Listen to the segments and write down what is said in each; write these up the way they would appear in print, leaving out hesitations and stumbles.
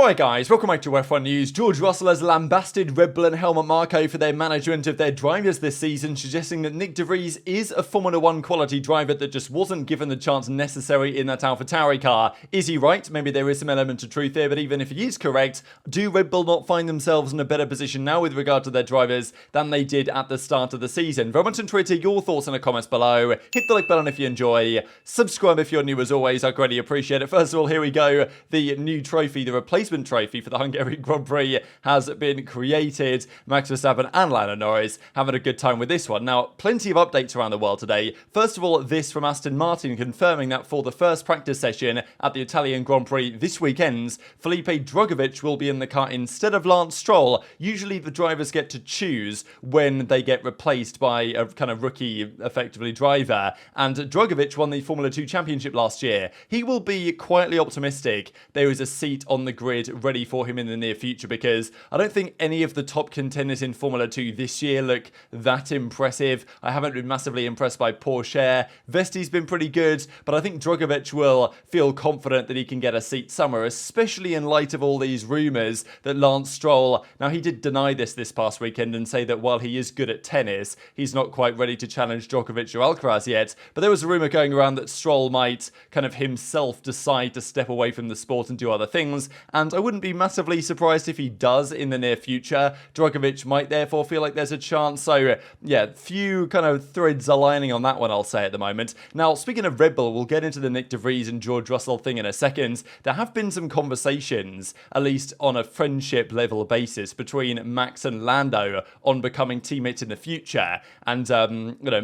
Alright guys, welcome back to F1 News. George Russell has lambasted Red Bull and Helmut Marko for their management of their drivers this season, suggesting that Nyck de Vries is a Formula 1 quality driver that just wasn't given the chance necessary in that AlphaTauri car. Is he right? Maybe there is some element of truth there, but even if he is correct, do Red Bull not find themselves in a better position now with regard to their drivers than they did at the start of the season? Very much on Twitter, your thoughts in the comments below. Hit the like button if you enjoy. Subscribe if you're new as always, I greatly appreciate it. First of all, here we go. The new trophy, the replacement trophy for the Hungarian Grand Prix has been created. Max Verstappen and Lando Norris having a good time with this one. Now, plenty of updates around the world today. First of all, this from Aston Martin confirming that for the first practice session at the Italian Grand Prix this weekend, Felipe Drugovich will be in the car instead of Lance Stroll. Usually the drivers get to choose when they get replaced by a kind of rookie, effectively, driver. And Drugovich won the Formula 2 Championship last year. He will be quietly optimistic there is a seat on the grid ready for him in the near future, because I don't think any of the top contenders in Formula 2 this year look that impressive. I haven't been massively impressed by Porsche. Vesti's been pretty good, but I think Drugovich will feel confident that he can get a seat somewhere, especially in light of all these rumours that Lance Stroll, now he did deny this past weekend and say that while he is good at tennis, he's not quite ready to challenge Djokovic or Alcaraz yet, but there was a rumour going around that Stroll might kind of himself decide to step away from the sport and do other things, and I wouldn't be massively surprised if he does in the near future. Drugovich might therefore feel like there's a chance. So yeah, few kind of threads aligning on that one, I'll say, at the moment. Now, speaking of Red Bull, we'll get into the Nyck de Vries and George Russell thing in a second. There have been some conversations, at least on a friendship level basis, between Max and Lando on becoming teammates in the future. And,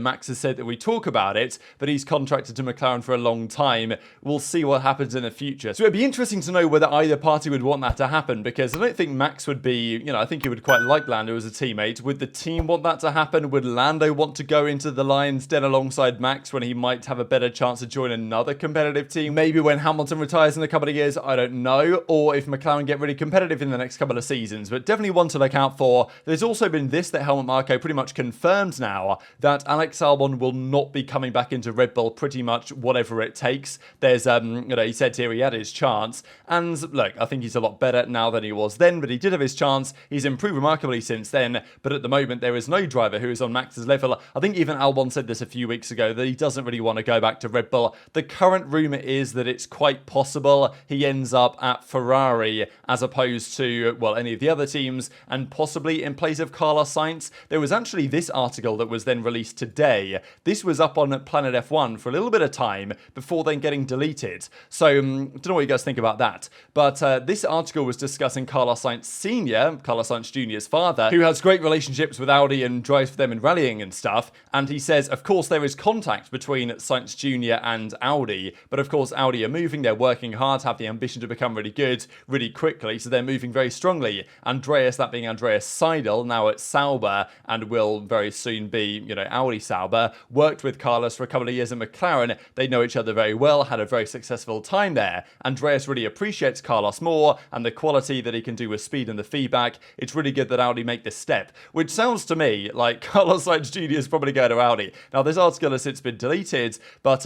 Max has said that we talk about it, but he's contracted to McLaren for a long time. We'll see what happens in the future. So it'd be interesting to know whether either party would want that to happen, because I don't think Max would be, I think he would quite like Lando as a teammate. Would the team want that to happen? Would Lando want to go into the Lions Den alongside Max when he might have a better chance to join another competitive team? Maybe when Hamilton retires in a couple of years, I don't know. Or if McLaren get really competitive in the next couple of seasons, but definitely one to look out for. There's also been this that Helmut Marko pretty much confirmed now, that Alex Albon will not be coming back into Red Bull pretty much whatever it takes. There's, he said here he had his chance, and look, I think he's a lot better now than he was then, but he did have his chance. He's improved remarkably since then, but at the moment there is no driver who is on Max's level. I think even Albon said this a few weeks ago, that he doesn't really want to go back to Red Bull. The current rumour is that it's quite possible he ends up at Ferrari as opposed to, well, any of the other teams, and possibly in place of Carlos Sainz. There was actually this article that was then released today. This was up on Planet F1 for a little bit of time before then getting deleted. So, don't know what you guys think about that, but this article was discussing Carlos Sainz Sr., Carlos Sainz Jr.'s father, who has great relationships with Audi and drives for them in rallying and stuff, and he says, of course, there is contact between Sainz Jr. and Audi, but of course, Audi are moving, they're working hard, have the ambition to become really good, really quickly, so they're moving very strongly. Andreas, that being Andreas Seidel, now at Sauber, and will very soon be, Audi Sauber, worked with Carlos for a couple of years at McLaren. They know each other very well, had a very successful time there. Andreas really appreciates Carlos more, and the quality that he can do with speed and the feedback. It's really good that Audi make this step, which sounds to me like Carlos Sainz Jr. is probably going to Audi. Now, this article has since been deleted, but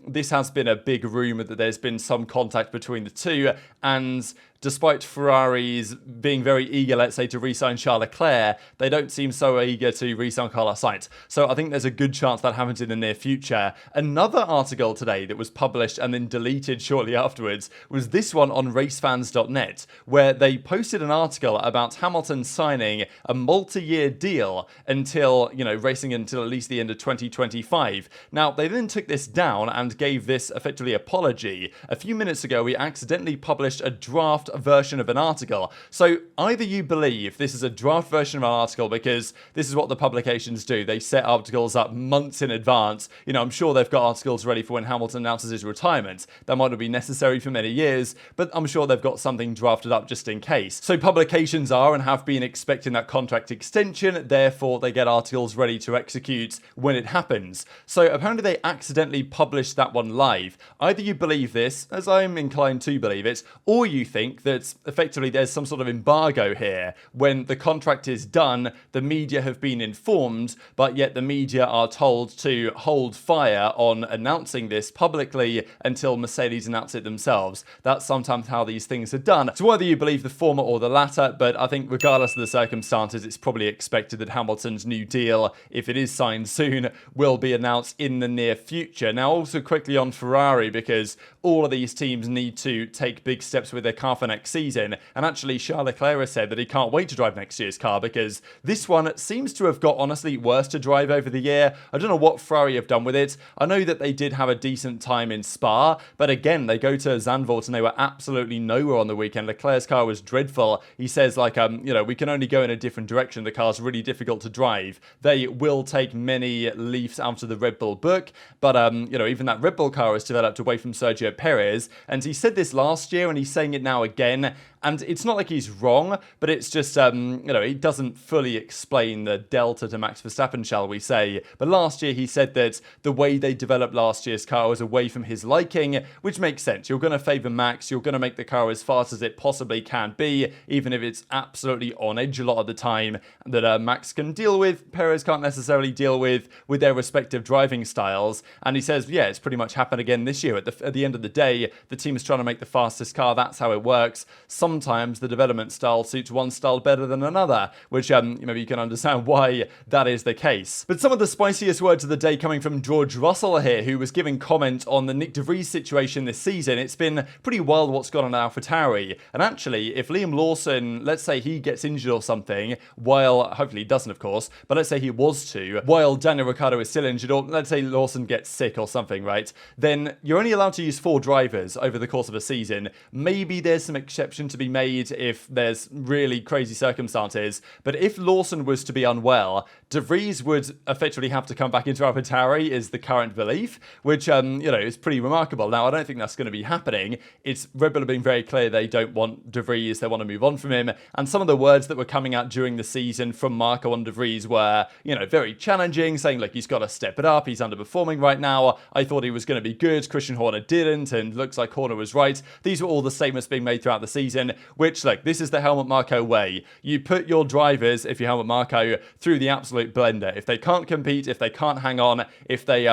this has been a big rumour that there's been some contact between the two, and despite Ferrari's being very eager, let's say, to re-sign Charles Leclerc, they don't seem so eager to re-sign Carlos Sainz. So I think there's a good chance that happens in the near future. Another article today that was published and then deleted shortly afterwards was this one on racefans.net, where they posted an article about Hamilton signing a multi-year deal until, racing until at least the end of 2025. Now, they then took this down and gave this effectively apology. A few minutes ago, we accidentally published a draft version of an article. So either you believe this is a draft version of an article because this is what the publications do. They set articles up months in advance. I'm sure they've got articles ready for when Hamilton announces his retirement. That might not be necessary for many years, but I'm sure they've got something drafted up just in case. So publications are and have been expecting that contract extension, therefore they get articles ready to execute when it happens. So apparently they accidentally published that one live. Either you believe this, as I'm inclined to believe it, or you think think that effectively there's some sort of embargo here. When the contract is done, the media have been informed, but yet the media are told to hold fire on announcing this publicly until Mercedes announce it themselves. That's sometimes how these things are done. So whether you believe the former or the latter, but I think regardless of the circumstances, it's probably expected that Hamilton's new deal, if it is signed soon, will be announced in the near future. Now, also quickly on Ferrari, because all of these teams need to take big steps with their car for next season, and actually Charles Leclerc has said that he can't wait to drive next year's car because this one seems to have got honestly worse to drive over the year. I don't know what Ferrari have done with it. I know that they did have a decent time in Spa, but again, they go to Zandvoort and they were absolutely nowhere on the weekend. Leclerc's car was dreadful. He says, like, we can only go in a different direction. The car's really difficult to drive. They will take many leaves out of the Red Bull book, but, even that Red Bull car is developed away from Sergio Perez, and he said this last year and he's saying it now again. And it's not like he's wrong, but it's just, it doesn't fully explain the delta to Max Verstappen, shall we say. But last year he said that the way they developed last year's car was away from his liking, which makes sense. You're going to favour Max, you're going to make the car as fast as it possibly can be, even if it's absolutely on edge a lot of the time that Max can deal with, Perez can't necessarily deal with their respective driving styles. And he says, yeah, it's pretty much happened again this year. At the end of the day, the team is trying to make the fastest car. That's how it works. Sometimes the development style suits one style better than another, which maybe you can understand why that is the case. But some of the spiciest words of the day coming from George Russell here, who was giving comment on the Nyck de Vries situation this season. It's been pretty wild what's gone on at AlphaTauri. And actually, if Liam Lawson, let's say he gets injured or something, while, hopefully he doesn't of course, but let's say he was to, while Daniel Ricciardo is still injured, or let's say Lawson gets sick or something, right? Then you're only allowed to use 4 drivers over the course of a season. Maybe there's some exception to be made if there's really crazy circumstances, but if Lawson was to be unwell, de Vries would effectively have to come back into AlphaTauri, is the current belief, which is pretty remarkable. Now, I don't think that's going to be happening. It's Red Bull have been very clear they don't want de Vries, they want to move on from him, and some of the words that were coming out during the season from Marko on de Vries were, very challenging, saying, look, he's got to step it up, he's underperforming right now, I thought he was going to be good, Christian Horner didn't, and looks like Horner was right. These were all the statements being made throughout the season, which, look, this is the Helmut Marko way. You put your drivers, if you're Helmut Marko, through the absolute blender. If they can't compete, if they can't hang on, if they,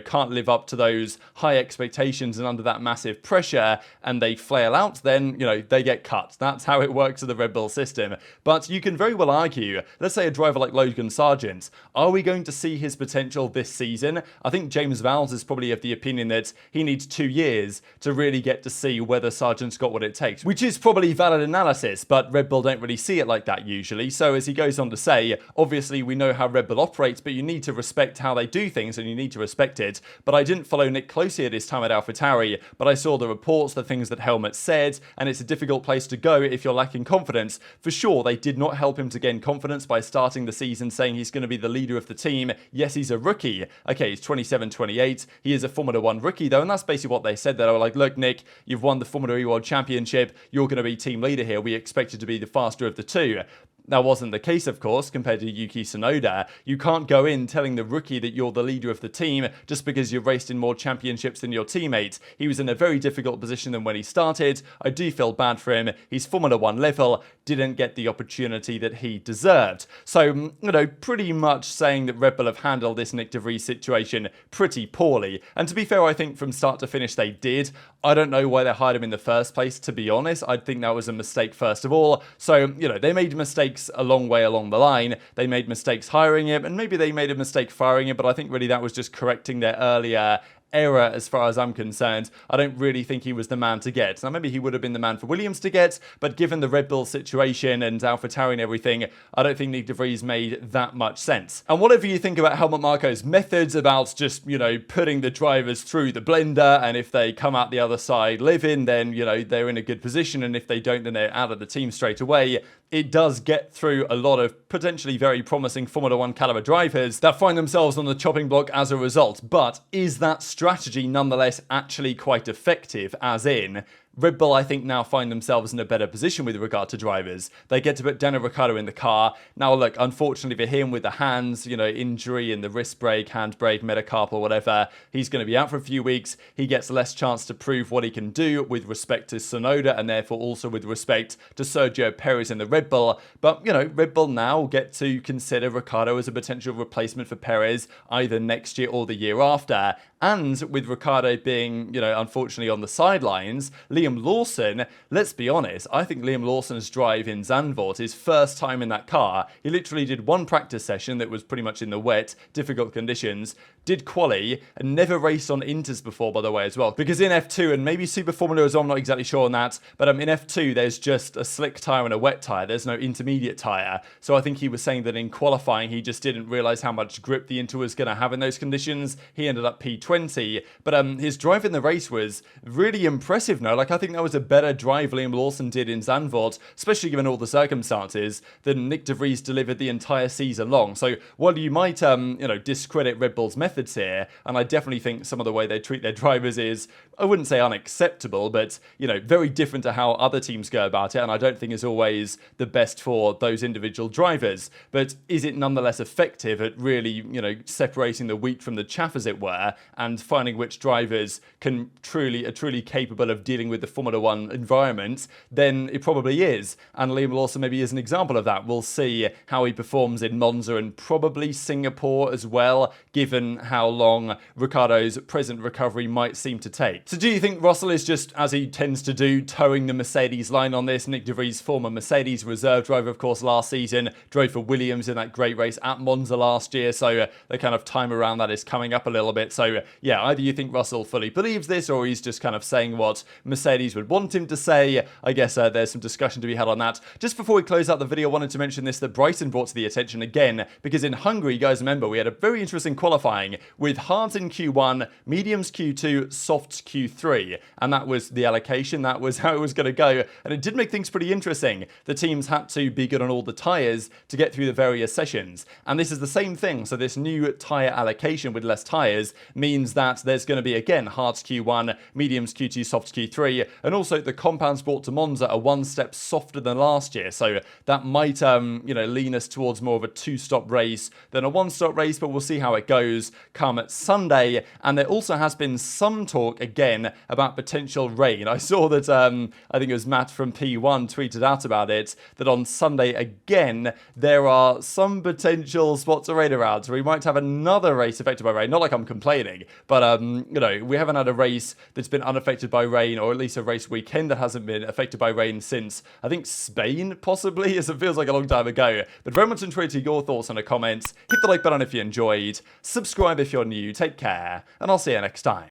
can't live up to those high expectations and under that massive pressure, and they flail out, then, they get cut. That's how it works in the Red Bull system. But you can very well argue, let's say a driver like Logan Sargent, are we going to see his potential this season? I think James Vowles is probably of the opinion that he needs 2 years to really get to see whether Sargent's got what it takes, which is probably valid analysis, but Red Bull don't really see it like that usually. So as he goes on to say, obviously we know how Red Bull operates, but you need to respect how they do things and you need to respect it. But I didn't follow Nyck closely at his time at AlphaTauri, but I saw the reports, the things that Helmut said, and it's a difficult place to go if you're lacking confidence. For sure, they did not help him to gain confidence by starting the season saying he's going to be the leader of the team. Yes, he's a rookie. Okay, he's 27, 28. He is a Formula 1 rookie though, and that's basically what they said. They were like, look, Nyck, you've won the Formula E World Championship. You're going to be team leader here. We expect you to be the faster of the two. That wasn't the case, of course, compared to Yuki Tsunoda. You can't go in telling the rookie that you're the leader of the team just because you've raced in more championships than your teammates. He was in a very difficult position than when he started. I do feel bad for him. He's Formula 1 level, didn't get the opportunity that he deserved. So, pretty much saying that Red Bull have handled this Nyck de Vries situation pretty poorly. And to be fair, I think from start to finish they did. I don't know why they hired him in the first place, to be honest. I think that was a mistake first of all. So, they made mistakes a long way along the line. They made mistakes hiring him, and maybe they made a mistake firing him, but I think really that was just correcting their earlier error as far as I'm concerned. I don't really think he was the man to get. Now, maybe he would have been the man for Williams to get, but given the Red Bull situation and AlphaTauri and everything, I don't think Nyck de Vries made that much sense. And whatever you think about Helmut Marko's methods about just, putting the drivers through the blender, and if they come out the other side living, then, they're in a good position, and if they don't, then they're out of the team straight away. It does get through a lot of potentially very promising Formula 1 caliber drivers that find themselves on the chopping block as a result. But is that strategy nonetheless actually quite effective, as in Red Bull, I think, now find themselves in a better position with regard to drivers. They get to put Daniel Ricciardo in the car. Now, look, unfortunately for him with the hands, injury in the wrist break, hand break, metacarpal, whatever, he's going to be out for a few weeks. He gets less chance to prove what he can do with respect to Tsunoda and therefore also with respect to Sergio Perez in the Red Bull. But, Red Bull now get to consider Ricciardo as a potential replacement for Perez either next year or the year after. And with Ricciardo being, unfortunately on the sidelines, Liam Lawson, let's be honest, I think Liam Lawson's drive in Zandvoort, his first time in that car, he literally did one practice session that was pretty much in the wet, difficult conditions, did quali, and never raced on Inters before, by the way, as well. Because in F2, and maybe Super Formula as well, I'm not exactly sure on that, but in F2, there's just a slick tyre and a wet tyre. There's no intermediate tyre. So I think he was saying that in qualifying, he just didn't realise how much grip the Inter was going to have in those conditions. He ended up P20, but his drive in the race was really impressive, no? Like, I think that was a better drive Liam Lawson did in Zandvoort, especially given all the circumstances, than Nyck de Vries delivered the entire season long. So while you might, discredit Red Bull's methods here, and I definitely think some of the way they treat their drivers is, I wouldn't say unacceptable, but, very different to how other teams go about it, and I don't think is always the best for those individual drivers. But is it nonetheless effective at really, separating the wheat from the chaff, as it were, and finding which drivers are truly capable of dealing with the Formula One environment? Then it probably is. And Liam Lawson maybe is an example of that. We'll see how he performs in Monza and probably Singapore as well, given how long Ricciardo's present recovery might seem to take. So do you think Russell is just, as he tends to do, towing the Mercedes line on this? Nyck de Vries, former Mercedes reserve driver, of course, last season, drove for Williams in that great race at Monza last year, so the kind of time around that is coming up a little bit. So yeah, either you think Russell fully believes this, or he's just kind of saying what Mercedes would want him to say. I guess there's some discussion to be had on that. Just before we close out the video, I wanted to mention this that Bryson brought to the attention again, because in Hungary, you guys remember, we had a very interesting qualifying with hards in Q1, mediums Q2, softs Q3, and that was the allocation. That was how it was going to go, and it did make things pretty interesting. The teams had to be good on all the tyres to get through the various sessions, and this is the same thing. So this new tyre allocation with less tyres means that there's going to be, again, hards Q1, mediums Q2, softs Q3, and also the compounds brought to Monza are one step softer than last year, so that might lean us towards more of a two-stop race than a one-stop race, but we'll see how it goes come Sunday. And there also has been some talk again about potential rain. I saw that I think it was Matt from P1 tweeted out about it, that on Sunday again there are some potential spots of rain around, so we might have another race affected by rain. Not like I'm complaining, but we haven't had a race that's been unaffected by rain, or at least a race weekend that hasn't been affected by rain since, I think, Spain, possibly, as it feels like a long time ago. But very much enjoyed your thoughts in the comments. Hit the like button if you enjoyed, subscribe if you're new, take care, and I'll see you next time.